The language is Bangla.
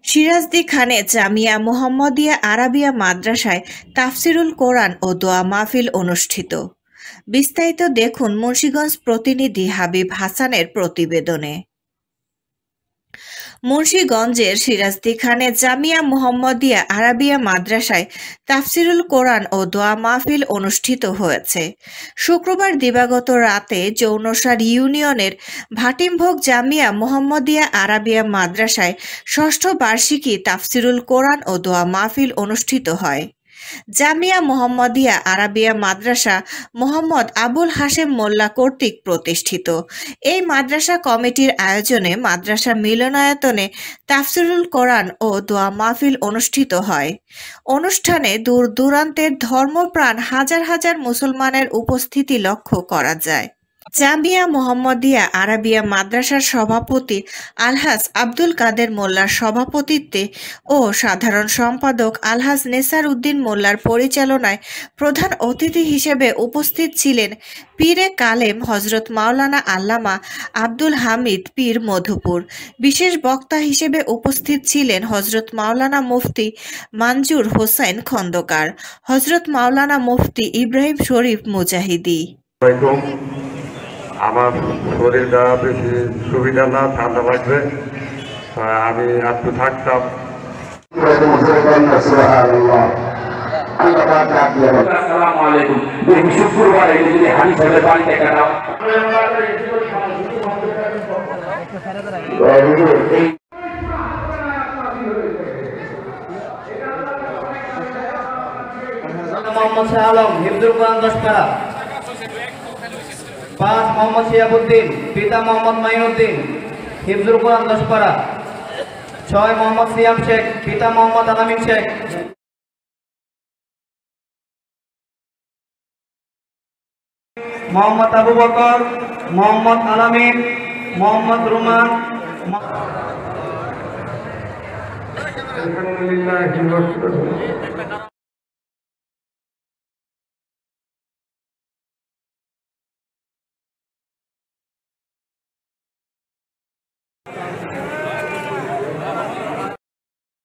সিরাজদি খানে জামিয়া মোহাম্মদিয়া আরাবিয়া মাদ্রাসায় তাফসিরুল কোরআন ও দোয়া মাহফিল অনুষ্ঠিত। বিস্তারিত দেখুন মুন্সিগঞ্জ প্রতিনিধি হাবিব হাসানের প্রতিবেদনে। মুন্সিগঞ্জের সিরাজদি খানে জামিয়া মোহাম্মদিয়া আরাবিয়া মাদ্রাসায় তাফসিরুল কোরআন ও দোয়া মাহফিল অনুষ্ঠিত হয়েছে। শুক্রবার দিবাগত রাতে যৌনসার ইউনিয়নের ভাটিমভোগ জামিয়া মোহাম্মদিয়া আরাবিয়া মাদ্রাসায় ষষ্ঠ বার্ষিকী তাফসিরুল কোরআন ও দোয়া মাহফিল অনুষ্ঠিত হয়। জামিয়া মোহাম্মদিয়া আরাবিয়া মাদ্রাসা মোহাম্মদ আবুল হাশেম মোল্লা কর্তৃক প্রতিষ্ঠিত। এই মাদ্রাসা কমিটির আয়োজনে মাদ্রাসা মিলনায়তনে তাফসিরুল কোরআন ও দোয়া মাহফিল অনুষ্ঠিত হয়। অনুষ্ঠানে দূর দূরান্তের ধর্মপ্রাণ হাজার হাজার মুসলমানের উপস্থিতি লক্ষ্য করা যায়। জামিয়া মোহাম্মদিয়া আরাবিয়া মাদ্রাসার সভাপতি আলহাজ আব্দুল কাদের মোল্লার সভাপতিত্বে ও সাধারণ সম্পাদক আলহাজ নেসার উদ্দিন মোল্লার পরিচালনায় প্রধান অতিথি হিসেবে উপস্থিত ছিলেন পীরে কালেম হজরত মাওলানা আল্লামা আব্দুল হামিদ পীর মধুপুর। বিশেষ বক্তা হিসেবে উপস্থিত ছিলেন হজরত মাওলানা মুফতি মানজুর হোসাইন খন্দকার, হজরত মাওলানা মুফতি ইব্রাহিম শরীফ মুজাহিদি। আমার শরীরটা বেশি সুবিধা না, ঠান্ডা লাগবে, আমি একটু থাকতাম। শুক্রবার মোহাম্মদ শাহ আলম হিফজুল কোরআন 10 পারা। 5 মোহাম্মদ শিয়াবুদ্দিন পিতা মোহাম্মদ মাইনুদ্দিন হিফজুল কোরআন 10 পারা। 6 মোহাম্মদ সিয়াম শেখ পিতা মোহাম্মদ আলামিন শেখ। মোহাম্মদ আবু বকর, মোহাম্মদ আলামিন, মোহাম্মদ রুমান।